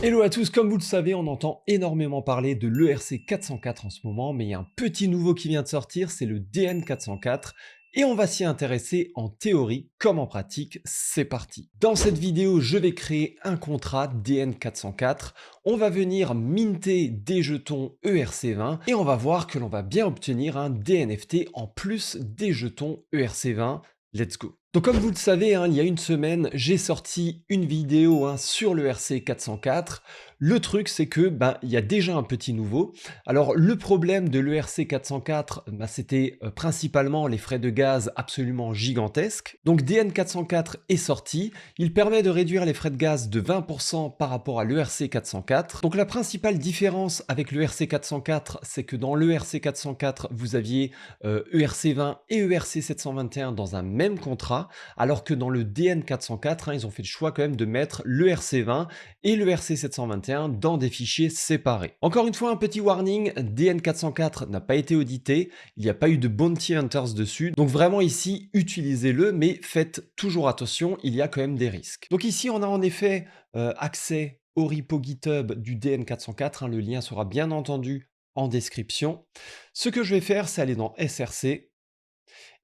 Hello à tous, comme vous le savez, on entend énormément parler de l'ERC 404 en ce moment, mais il y a un petit nouveau qui vient de sortir, c'est le DN 404, et on va s'y intéresser en théorie comme en pratique, c'est parti. Dans cette vidéo, je vais créer un contrat DN 404, on va venir minter des jetons ERC20, et on va voir que l'on va bien obtenir un DNFT en plus des jetons ERC20. Let's go. Donc comme vous le savez, il y a une semaine, j'ai sorti une vidéo sur le RC 404. Le truc, c'est que il y a déjà un petit nouveau. Alors le problème de l'ERC 404, c'était principalement les frais de gaz absolument gigantesques. Donc DN 404 est sorti. Il permet de réduire les frais de gaz de 20% par rapport à l'ERC 404. Donc la principale différence avec l'ERC 404, c'est que dans l'ERC 404, vous aviez ERC20 et ERC 721 dans un même contrat, alors que dans le DN 404, ils ont fait le choix quand même de mettre l'ERC20 et l'ERC 721 dans des fichiers séparés. Encore une fois, un petit warning, DN 404 n'a pas été audité, il n'y a pas eu de bounty hunters dessus, donc vraiment ici, utilisez-le, mais faites toujours attention, il y a quand même des risques. Donc ici, on a en effet accès au repo GitHub du DN 404, le lien sera bien entendu en description. Ce que je vais faire, c'est aller dans SRC,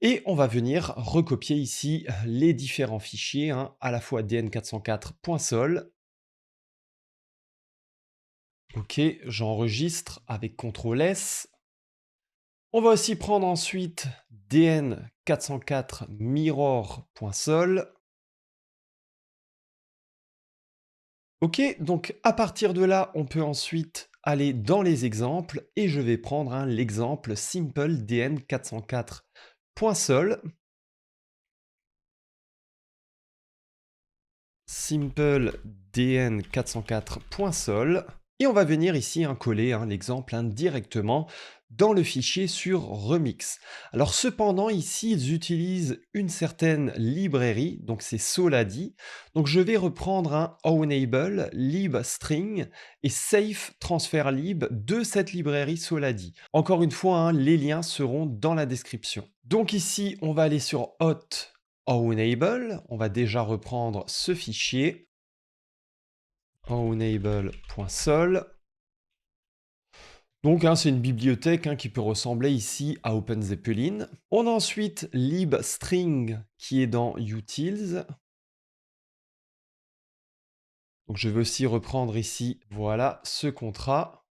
et on va venir recopier ici les différents fichiers, à la fois dn404.sol. Ok, j'enregistre avec CTRL-S. On va aussi prendre ensuite dn404 mirror.sol. Ok, donc à partir de là, on peut ensuite aller dans les exemples et je vais prendre l'exemple simple dn404.sol. Simple dn404.sol et on va venir ici coller l'exemple directement dans le fichier sur Remix. Alors cependant ici ils utilisent une certaine librairie, donc c'est Soladi. Donc je vais reprendre un ownable, libstring et safe transfer lib de cette librairie Soladi. Encore une fois, les liens seront dans la description. Donc ici on va aller sur hot ownable, on va déjà reprendre ce fichier, ownable.sol. Donc c'est une bibliothèque qui peut ressembler ici à OpenZeppelin. On a ensuite libstring qui est dans utils. Donc je vais aussi reprendre ici, voilà, ce contrat.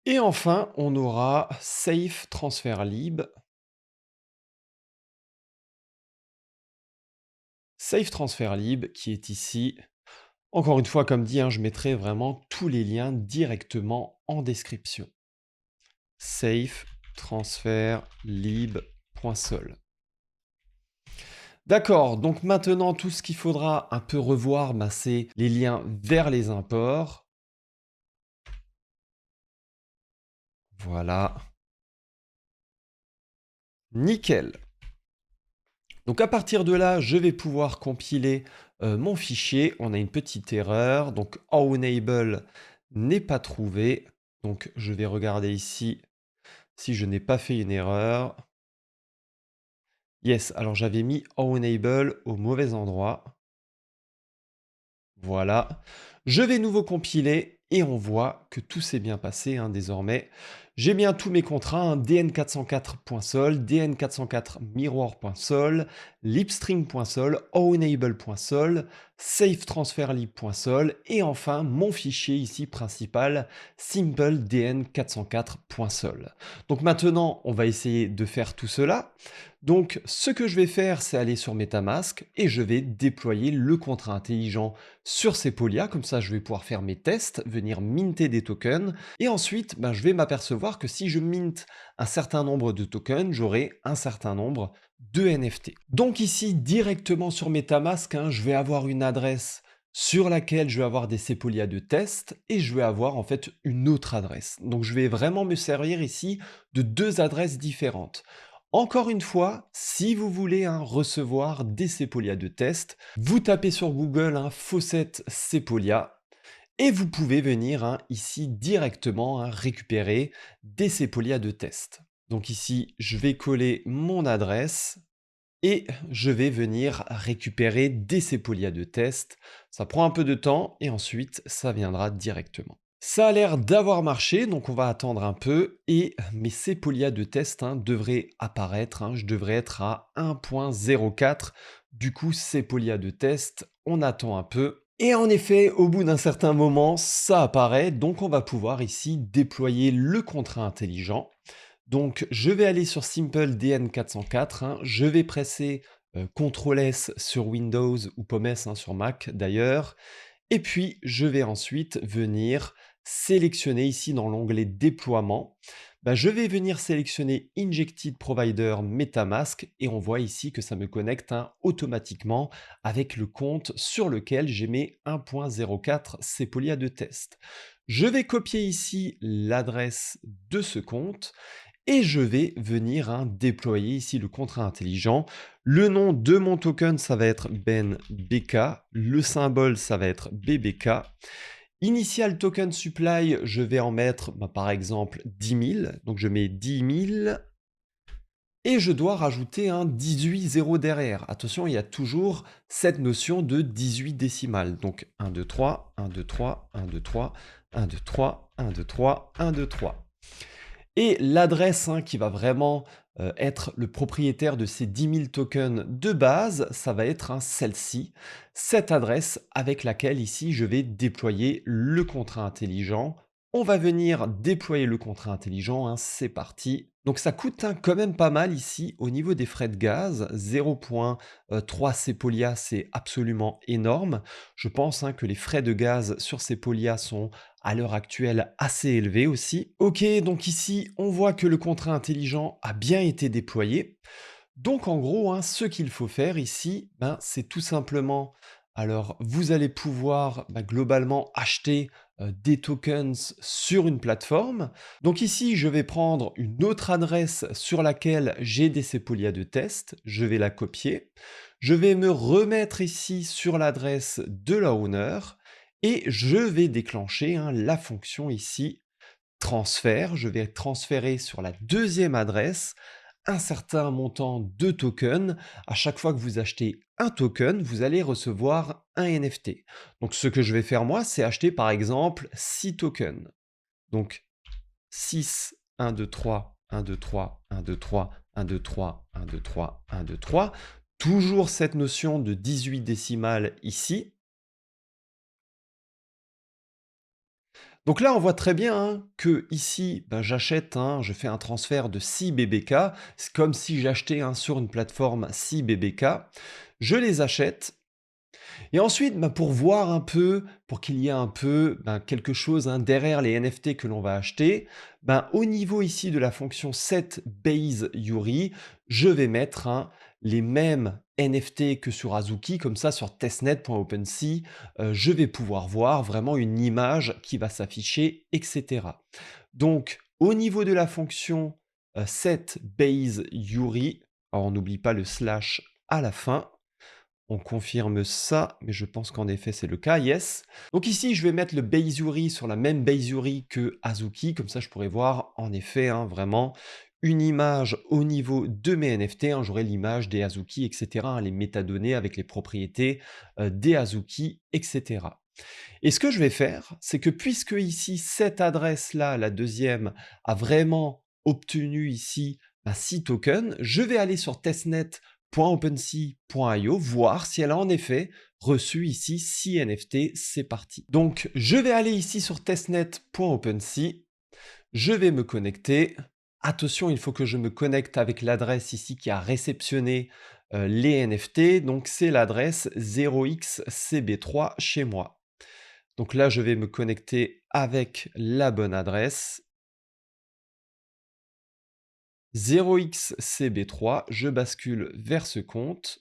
Et enfin, on aura safe transfer lib. Safe transfer lib qui est ici. Encore une fois, comme dit, je mettrai vraiment tous les liens directement en description. Safe transfer lib.sol. D'accord, donc maintenant tout ce qu'il faudra un peu revoir, c'est les liens vers les imports. Voilà. Nickel. Donc à partir de là, je vais pouvoir compiler mon fichier. On a une petite erreur, donc ownable n'est pas trouvé. Donc je vais regarder ici si je n'ai pas fait une erreur. Yes, alors j'avais mis ownable au mauvais endroit. Voilà. Je vais nouveau compiler et on voit que tout s'est bien passé désormais. J'ai bien tous mes contrats, dn404.sol, dn404 mirror.sol, libstring.sol, ownable.sol, safetransferlib.sol et enfin mon fichier ici principal, simple dn404.sol. Donc maintenant, on va essayer de faire tout cela. Donc ce que je vais faire, c'est aller sur MetaMask et je vais déployer le contrat intelligent sur Sepolia, comme ça je vais pouvoir faire mes tests, venir minter des tokens, et ensuite je vais m'apercevoir que si je mint un certain nombre de tokens, j'aurai un certain nombre de NFT. Donc ici, directement sur MetaMask, je vais avoir une adresse sur laquelle je vais avoir des Sepolia de test, et je vais avoir en fait une autre adresse. Donc je vais vraiment me servir ici de deux adresses différentes. Encore une fois, si vous voulez recevoir des Sepolia de test, vous tapez sur Google Faucet Sepolia et vous pouvez venir ici directement récupérer des Sepolia de test. Donc ici, je vais coller mon adresse et je vais venir récupérer des Sepolia de test. Ça prend un peu de temps et ensuite ça viendra directement. Ça a l'air d'avoir marché, donc on va attendre un peu et mes Sepolia de test devraient apparaître. Je devrais être à 1.04. Du coup, Sepolia de test, on attend un peu. Et en effet, au bout d'un certain moment, ça apparaît, donc on va pouvoir ici déployer le contrat intelligent. Donc, je vais aller sur Simple DN404, je vais presser CTRL S sur Windows ou Pomme S sur Mac d'ailleurs, et puis je vais ensuite venir sélectionner ici dans l'onglet déploiement. Je vais venir sélectionner Injected Provider MetaMask et on voit ici que ça me connecte automatiquement avec le compte sur lequel j'ai mes 1.04 Sepolia de test. Je vais copier ici l'adresse de ce compte et je vais venir déployer ici le contrat intelligent. Le nom de mon token, ça va être BenBK. Le symbole, ça va être BBK. Initial token supply, je vais en mettre par exemple 10 000. Donc je mets 10 000 et je dois rajouter un 18 0 derrière. Attention, il y a toujours cette notion de 18 décimales. Donc 1, 2, 3, 1, 2, 3, 1, 2, 3, 1, 2, 3, 1, 2, 3, 1, 2, 3. Et l'adresse qui va vraiment être le propriétaire de ces 10 000 tokens de base, ça va être celle-ci, cette adresse avec laquelle ici je vais déployer le contrat intelligent. On va venir déployer le contrat intelligent, c'est parti. Donc ça coûte quand même pas mal ici au niveau des frais de gaz, 0.3 Sepolia, c'est absolument énorme. Je pense que les frais de gaz sur Sepolia sont à l'heure actuelle assez élevé aussi. Ok, donc ici, on voit que le contrat intelligent a bien été déployé. Donc en gros, ce qu'il faut faire ici, c'est tout simplement, alors vous allez pouvoir globalement acheter des tokens sur une plateforme. Donc ici, je vais prendre une autre adresse sur laquelle j'ai des Sepolia de test, je vais la copier. Je vais me remettre ici sur l'adresse de l'owner et je vais déclencher la fonction ici transfert. Je vais transférer sur la deuxième adresse un certain montant de tokens. À chaque fois que vous achetez un token, vous allez recevoir un NFT. Donc ce que je vais faire moi, c'est acheter par exemple 6 tokens. Donc 6, 1, 2, 3, 1, 2, 3, 1, 2, 3, 1, 2, 3, 1, 2, 3, 1, 2, 3. Toujours cette notion de 18 décimales ici. Donc là, on voit très bien que ici, j'achète, je fais un transfert de 6 BBK. C'est comme si j'achetais sur une plateforme 6 BBK. Je les achète. Et ensuite, pour voir un peu, pour qu'il y ait un peu quelque chose derrière les NFT que l'on va acheter, au niveau ici de la fonction setBaseYuri, je vais mettre les mêmes NFT que sur Azuki, comme ça sur testnet.opensea, je vais pouvoir voir vraiment une image qui va s'afficher, etc. Donc, au niveau de la fonction setBaseYuri, alors on n'oublie pas le slash à la fin, on confirme ça, mais je pense qu'en effet c'est le cas, yes. Donc ici je vais mettre le Beizuri sur la même Beizuri que Azuki, comme ça je pourrais voir en effet vraiment une image au niveau de mes NFT, j'aurai l'image des Azuki, etc., les métadonnées avec les propriétés des Azuki, etc. Et ce que je vais faire, c'est que puisque ici cette adresse-là, la deuxième, a vraiment obtenu ici 6 tokens, je vais aller sur testnet.opensea.io voir si elle a en effet reçu ici 6 NFT, c'est parti. Donc je vais aller ici sur testnet.opensea, je vais me connecter. Attention, il faut que je me connecte avec l'adresse ici qui a réceptionné les NFT, donc c'est l'adresse 0xcb3 chez moi. Donc là, je vais me connecter avec la bonne adresse. 0xcb3, je bascule vers ce compte.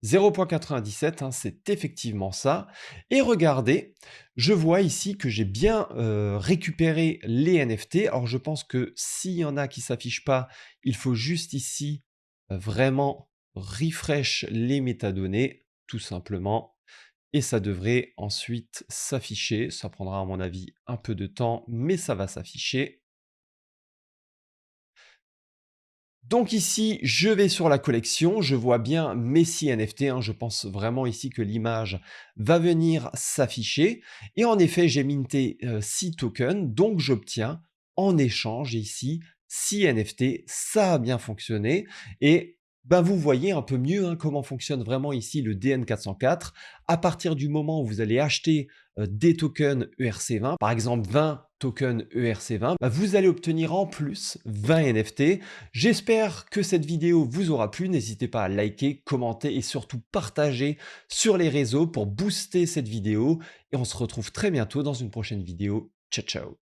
0.97, c'est effectivement ça. Et regardez, je vois ici que j'ai bien récupéré les NFT. Alors je pense que s'il y en a qui ne s'affichent pas, il faut juste ici vraiment refresh les métadonnées, tout simplement. Et ça devrait ensuite s'afficher. Ça prendra à mon avis un peu de temps, mais ça va s'afficher. Donc ici, je vais sur la collection, je vois bien Messi NFT, hein, je pense vraiment ici que l'image va venir s'afficher. Et en effet, j'ai minté 6 tokens, donc j'obtiens en échange ici 6 NFT. Ça a bien fonctionné. Et ben, vous voyez un peu mieux hein, comment fonctionne vraiment ici le DN404. À partir du moment où vous allez acheter des tokens ERC20, par exemple 20 tokens ERC20, bah, vous allez obtenir en plus 20 NFT. J'espère que cette vidéo vous aura plu. N'hésitez pas à liker, commenter et surtout partager sur les réseaux pour booster cette vidéo. Et on se retrouve très bientôt dans une prochaine vidéo. Ciao, ciao!